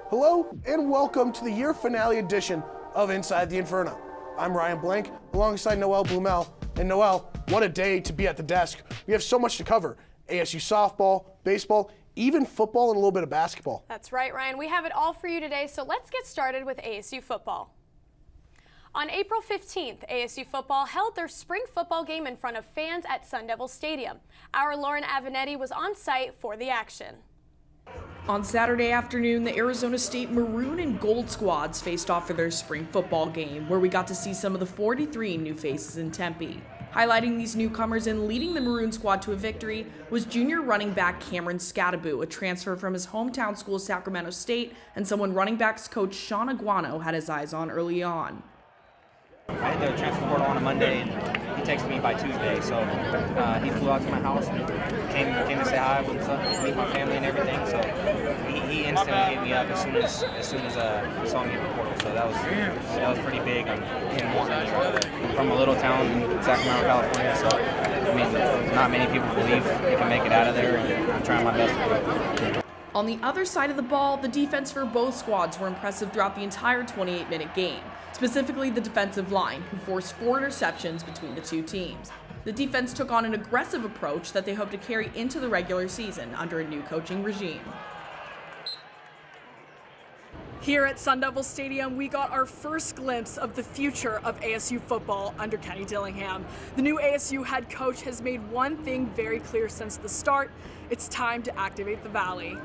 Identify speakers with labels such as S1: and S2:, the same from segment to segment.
S1: Hello and welcome to the year finale edition of Inside the Inferno. I'm Ryan Blank alongside Noel Blumel. And Noel, what a day to be at the desk. We have so much to cover. ASU softball, baseball, even football and a little bit of basketball.
S2: That's right, Ryan. We have it all for you today, so let's get started with ASU football. On April 15th, ASU football held their spring football game in front of fans at Sun Devil Stadium. Our Lauren Avenatti was on site for the action.
S3: On Saturday afternoon, the Arizona State Maroon and Gold squads faced off for their spring football game, where we got to see some of the 43 new faces in Tempe. Highlighting these newcomers and leading the Maroon squad to a victory was junior running back Cameron Scadaboo, a transfer from his hometown school Sacramento State, and someone running backs coach Sean Aguano had his eyes on early on.
S4: I hit the transfer portal on a Monday, and he texted me by Tuesday. So he flew out to my house and came to say hi, meet my family and everything. So he instantly hit me up as soon as he saw me in the portal. So that was pretty big on him wanting me. From a little town in Sacramento, California. So I mean, not many people believe they can make it out of there, and I'm trying my best to do it.
S3: On the other side of the ball, the defense for both squads were impressive throughout the entire 28-minute game, specifically the defensive line, who forced 4 interceptions between the two teams. The defense took on an aggressive approach that they hope to carry into the regular season under a new coaching regime.
S5: Here at Sun Devil Stadium, we got our first glimpse of the future of ASU football under Kenny Dillingham. The new ASU head coach has made one thing very clear since the start: it's time to activate the Valley.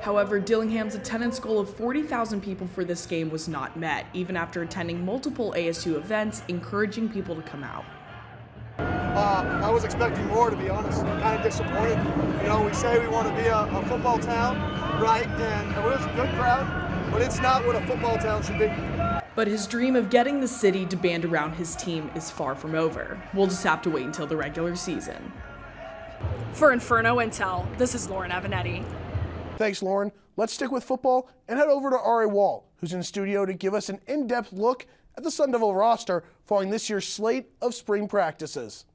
S3: However, Dillingham's attendance goal of 40,000 people for this game was not met, even after attending multiple ASU events encouraging people to come out.
S6: I was expecting more, to be honest. I'm kind of disappointed. You know, we say we want to be a football town, right? And it was a good crowd, but it's not what a football town should be.
S3: But his dream of getting the city to band around his team is far from over. We'll just have to wait until the regular season.
S5: For Inferno Intel, this is Lauren Avenatti.
S1: Thanks, Lauren. Let's stick with football and head over to Ari Wall, who's in studio to give us an in-depth look at the Sun Devil roster following this year's slate of spring practices.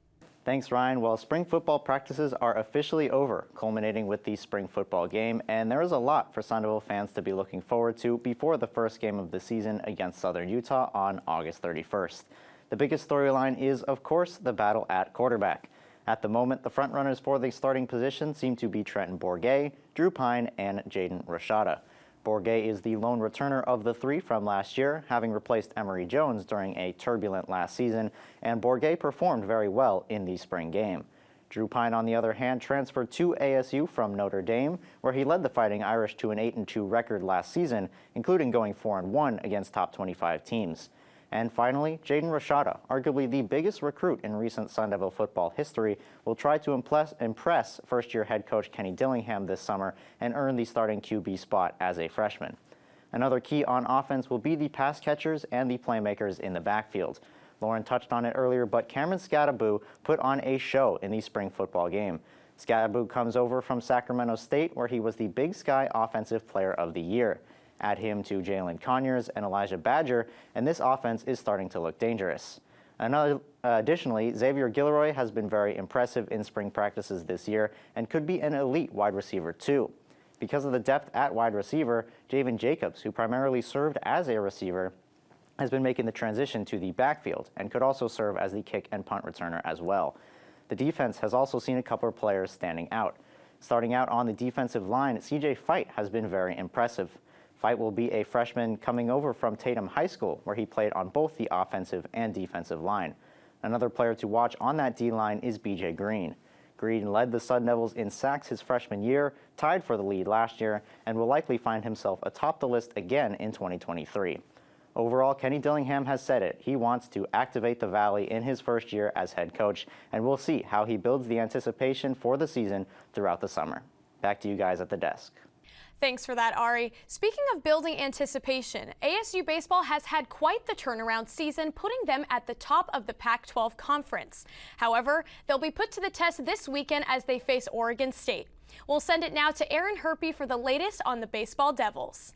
S7: Thanks, Ryan. Well, spring football practices are officially over, culminating with the spring football game, and there is a lot for Sun Devil fans to be looking forward to before the first game of the season against Southern Utah on August 31st. The biggest storyline is, of course, the battle at quarterback. At the moment, the frontrunners for the starting position seem to be Trenton Bourget, Drew Pine, and Jaden Rashada. Bourget is the lone returner of the 3 from last year, having replaced Emory Jones during a turbulent last season, and Bourget performed very well in the spring game. Drew Pine, on the other hand, transferred to ASU from Notre Dame, where he led the Fighting Irish to an 8-2 record last season, including going 4-1 against top 25 teams. And finally, Jaden Rashada, arguably the biggest recruit in recent Sun Devil football history, will try to impress first-year head coach Kenny Dillingham this summer and earn the starting QB spot as a freshman. Another key on offense will be the pass catchers and the playmakers in the backfield. Lauren touched on it earlier, but Cameron Scadaboo put on a show in the spring football game. Scadaboo comes over from Sacramento State, where he was the Big Sky Offensive Player of the Year. Add him to Jalen Conyers and Elijah Badger, and this offense is starting to look dangerous. Additionally, Xavier Gilroy has been very impressive in spring practices this year and could be an elite wide receiver too. Because of the depth at wide receiver, Javen Jacobs, who primarily served as a receiver, has been making the transition to the backfield and could also serve as the kick and punt returner as well. The defense has also seen a couple of players standing out. Starting out on the defensive line, CJ Fight has been very impressive. Fight will be a freshman coming over from Tatum High School, where he played on both the offensive and defensive line. Another player to watch on that D-line is BJ Green. Green led the Sun Devils in sacks his freshman year, tied for the lead last year, and will likely find himself atop the list again in 2023. Overall, Kenny Dillingham has said it. He wants to activate the Valley in his first year as head coach, and we'll see how he builds the anticipation for the season throughout the summer. Back to you guys at the desk.
S2: Thanks for that, Ari. Speaking of building anticipation, ASU baseball has had quite the turnaround season, putting them at the top of the Pac-12 conference. However, they'll be put to the test this weekend as they face Oregon State. We'll send it now to Aaron Herpy for the latest on the Baseball Devils.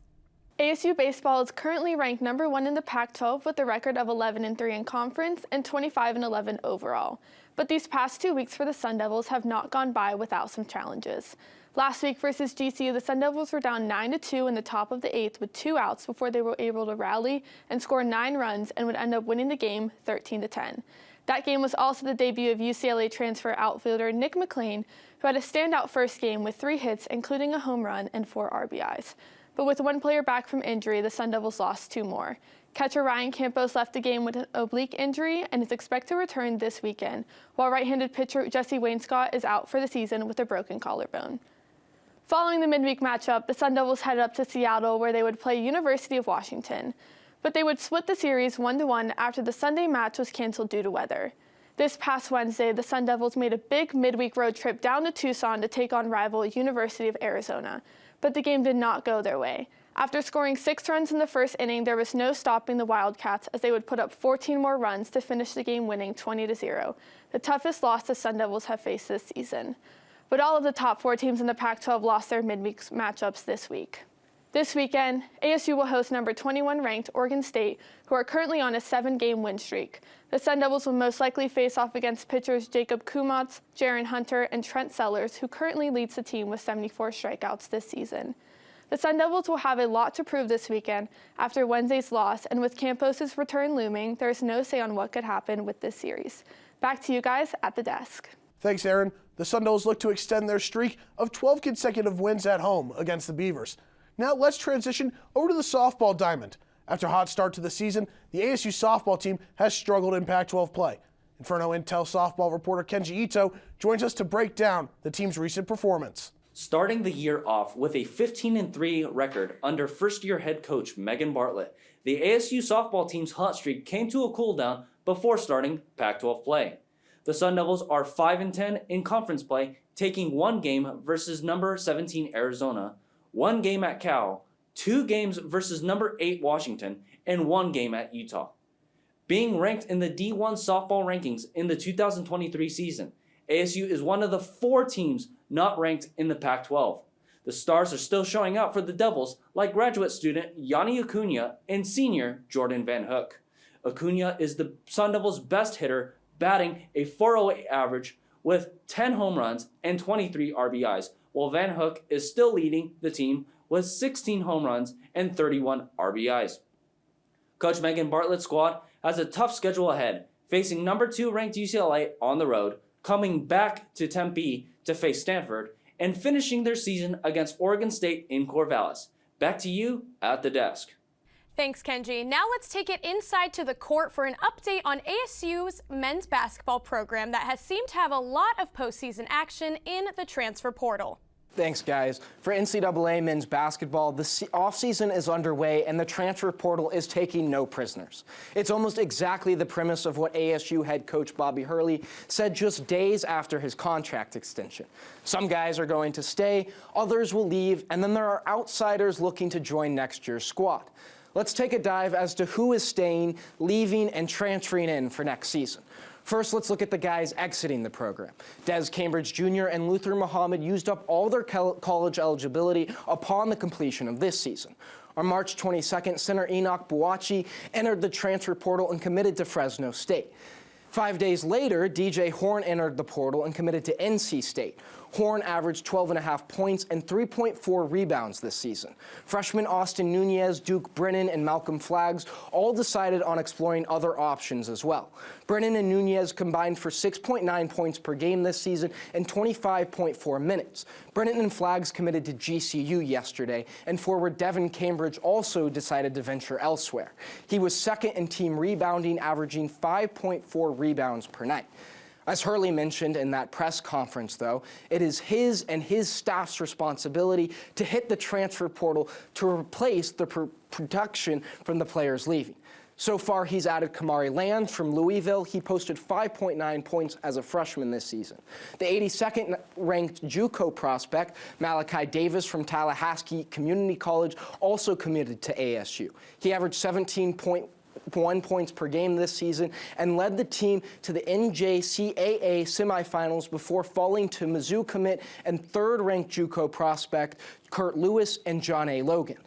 S8: ASU baseball is currently ranked number 1 in the Pac-12 with a record of 11-3 in conference and 25-11 overall. But these past 2 weeks for the Sun Devils have not gone by without some challenges. Last week versus GCU, the Sun Devils were down 9-2 in the top of the 8th with 2 outs before they were able to rally and score 9 runs and would end up winning the game 13-10. That game was also the debut of UCLA transfer outfielder Nick McLean, who had a standout first game with 3 hits, including a home run and 4 RBIs. But with 1 player back from injury, the Sun Devils lost 2 more. Catcher Ryan Campos left the game with an oblique injury and is expected to return this weekend, while right-handed pitcher Jesse Wainscott is out for the season with a broken collarbone. Following the midweek matchup, the Sun Devils headed up to Seattle, where they would play University of Washington. But they would split the series 1-1 after the Sunday match was canceled due to weather. This past Wednesday, the Sun Devils made a big midweek road trip down to Tucson to take on rival University of Arizona. But the game did not go their way. After scoring 6 runs in the first inning, there was no stopping the Wildcats as they would put up 14 more runs to finish the game winning 20-0, the toughest loss the Sun Devils have faced this season. But all of the top 4 teams in the Pac-12 lost their midweek matchups this week. This weekend, ASU will host number 21 ranked Oregon State, who are currently on a 7-game win streak. The Sun Devils will most likely face off against pitchers Jacob Kumats, Jaron Hunter, and Trent Sellers, who currently leads the team with 74 strikeouts this season. The Sun Devils will have a lot to prove this weekend after Wednesday's loss, and with Campos' return looming, there is no say on what could happen with this series. Back to you guys at the desk.
S1: Thanks, Aaron. The Sun Devils look to extend their streak of 12 consecutive wins at home against the Beavers. Now let's transition over to the softball diamond. After a hot start to the season, the ASU softball team has struggled in Pac-12 play. Inferno Intel softball reporter Kenji Ito joins us to break down the team's recent performance.
S9: Starting the year off with a 15-3 record under first-year head coach Megan Bartlett, the ASU softball team's hot streak came to a cool down before starting Pac-12 play. The Sun Devils are 5-10 in conference play, taking 1 game versus number 17 Arizona, 1 game at Cal, 2 games versus number 8 Washington, and 1 game at Utah. Being ranked in the D1 softball rankings in the 2023 season, ASU is one of the 4 teams not ranked in the Pac-12. The Stars are still showing out for the Devils, like graduate student Yanni Acuna and senior Jordan Van Hook. Acuna is the Sun Devils' best hitter, batting a .408 average with 10 home runs and 23 RBIs, while Van Hook is still leading the team with 16 home runs and 31 RBIs. Coach Megan Bartlett's squad has a tough schedule ahead, facing number 2 ranked UCLA on the road, coming back to Tempe to face Stanford, and finishing their season against Oregon State in Corvallis. Back to you at the desk.
S2: Thanks, Kenji. Now let's take it inside to the court for an update on ASU's men's basketball program that has seemed to have a lot of postseason action in the transfer portal.
S10: Thanks, guys. For NCAA men's basketball, the offseason is underway and the transfer portal is taking no prisoners. It's almost exactly the premise of what ASU head coach Bobby Hurley said just days after his contract extension. Some guys are going to stay, others will leave, and then there are outsiders looking to join next year's squad. Let's take a dive as to who is staying, leaving, and transferring in for next season. First, let's look at the guys exiting the program. Des Cambridge Jr. and Luther Muhammad used up all their college eligibility upon the completion of this season. On March 22nd, center Enoch Buachi entered the transfer portal and committed to Fresno State. 5 days later, DJ Horn entered the portal and committed to NC State. Horn averaged 12.5 points and 3.4 rebounds this season. Freshmen Austin Nunez, Duke Brennan, and Malcolm Flaggs all decided on exploring other options as well. Brennan and Nunez combined for 6.9 points per game this season and 25.4 minutes. Brennan and Flaggs committed to GCU yesterday, and forward Devin Cambridge also decided to venture elsewhere. He was second in team rebounding, averaging 5.4 rebounds per night. As Hurley mentioned in that press conference, though, it is his and his staff's responsibility to hit the transfer portal to replace the production from the players leaving. So far, he's added Kamari Land from Louisville. He posted 5.9 points as a freshman this season. The 82nd ranked JUCO prospect, Malachi Davis from Tallahassee Community College, also committed to ASU. He averaged 17.1 points per game this season and led the team to the NJCAA semifinals before falling to Mizzou commit and third-ranked JUCO prospect Kurt Lewis and John A. Logan.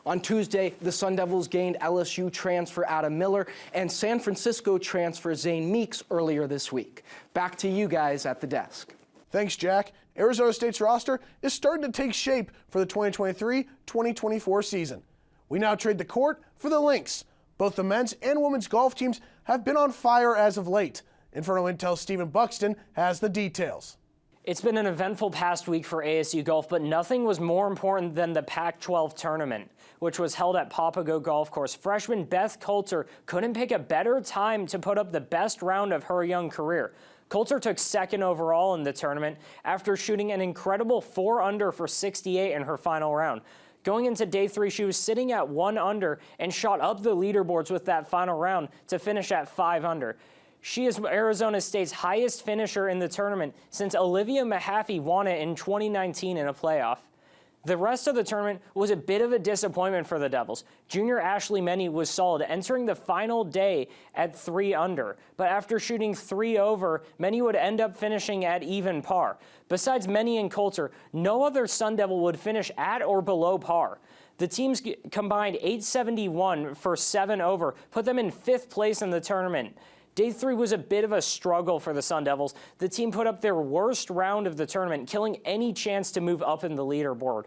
S10: On Tuesday, the Sun Devils gained LSU transfer Adam Miller and San Francisco transfer Zane Meeks earlier this week. Back to you guys at the desk.
S1: Thanks, Jack. Arizona State's roster is starting to take shape for the 2023-2024 season. We now trade the court for the links. Both the men's and women's golf teams have been on fire as of late. Inferno Intel's Stephen Buxton has the details.
S11: It's been an eventful past week for ASU golf, but nothing was more important than the Pac-12 tournament, which was held at Papago Golf Course. Freshman Beth Coulter couldn't pick a better time to put up the best round of her young career. Coulter took second overall in the tournament after shooting an incredible 4 under for 68 in her final round. Going into day 3, she was sitting at 1 under and shot up the leaderboards with that final round to finish at 5 under. She is Arizona State's highest finisher in the tournament since Olivia Mahaffey won it in 2019 in a playoff. The rest of the tournament was a bit of a disappointment for the Devils. Junior Ashley Menny was solid, entering the final day at 3 under. But after shooting 3 over, Menny would end up finishing at even par. Besides Menny and Coulter, no other Sun Devil would finish at or below par. The teams combined 871 for 7 over, put them in 5th place in the tournament. Day 3 was a bit of a struggle for the Sun Devils. The team put up their worst round of the tournament, killing any chance to move up in the leaderboard.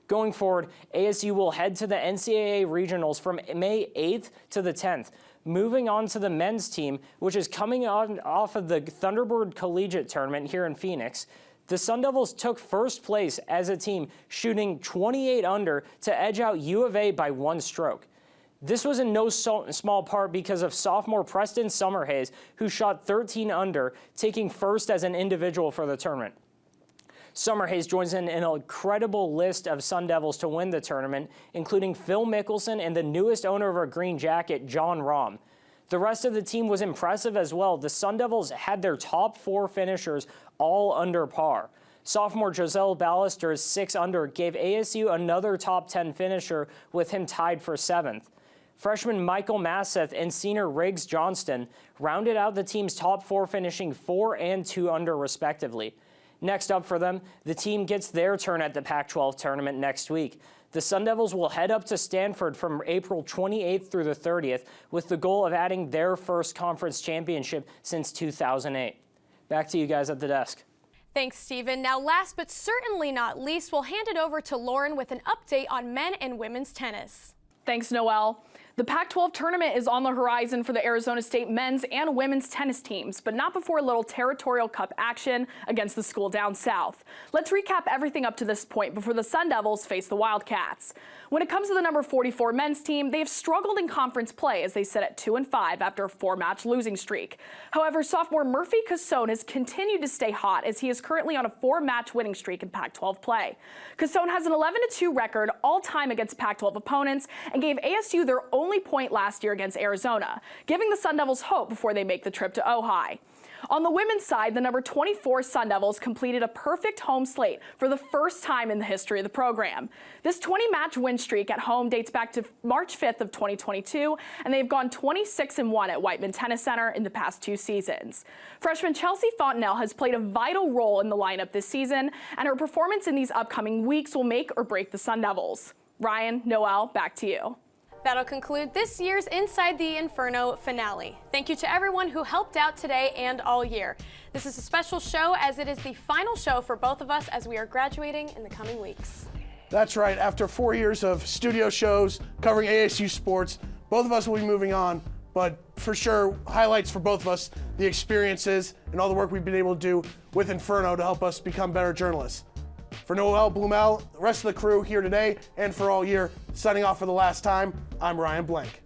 S11: Going forward, ASU will head to the NCAA Regionals from May 8th to the 10th. Moving on to the men's team, which is coming off of the Thunderbird Collegiate Tournament here in Phoenix. The Sun Devils took first place as a team, shooting 28 under to edge out U of A by 1 stroke. This was in no small part because of sophomore Preston Summerhays, who shot 13 under, taking first as an individual for the tournament. Summerhays joins in an incredible list of Sun Devils to win the tournament, including Phil Mickelson and the newest owner of a green jacket, John Rahm. The rest of the team was impressive as well. The Sun Devils had their top 4 finishers all under par. Sophomore Giselle Ballister's 6 under gave ASU another top 10 finisher, with him tied for 7th. Freshman Michael Masseth and senior Riggs Johnston rounded out the team's top 4, finishing 4 and 2 under respectively. Next up for them, the team gets their turn at the Pac-12 tournament next week. The Sun Devils will head up to Stanford from April 28th through the 30th with the goal of adding their first conference championship since 2008. Back to you guys at the desk.
S2: Thanks, Stephen. Now, last but certainly not least, we'll hand it over to Lauren with an update on men and women's tennis.
S5: Thanks, Noelle. The Pac-12 tournament is on the horizon for the Arizona State men's and women's tennis teams, but not before a little Territorial Cup action against the school down south. Let's recap everything up to this point before the Sun Devils face the Wildcats. When it comes to the number 44 men's team, they have struggled in conference play as they sit at 2-5 after a 4-match losing streak. However, sophomore Murphy Cassone has continued to stay hot as he is currently on a 4-match winning streak in Pac-12 play. Cassone has an 11-2 record all-time against Pac-12 opponents and gave ASU their only point last year against Arizona, giving the Sun Devils hope before they make the trip to Ojai. On the women's side, the number 24 Sun Devils completed a perfect home slate for the first time in the history of the program. This 20-match win streak at home dates back to March 5th of 2022, and they've gone 26-1 at Whiteman Tennis Center in the past 2 seasons. Freshman Chelsea Fontenelle has played a vital role in the lineup this season, and her performance in these upcoming weeks will make or break the Sun Devils. Ryan, Noelle, back to you.
S2: That'll conclude this year's Inside the Inferno finale. Thank you to everyone who helped out today and all year. This is a special show as it is the final show for both of us as we are graduating in the coming weeks.
S1: That's right. After 4 years of studio shows covering ASU sports, both of us will be moving on. But for sure, highlights for both of us, the experiences and all the work we've been able to do with Inferno to help us become better journalists. For Noelle Blumel, the rest of the crew here today, and for all year, signing off for the last time, I'm Ryan Blank.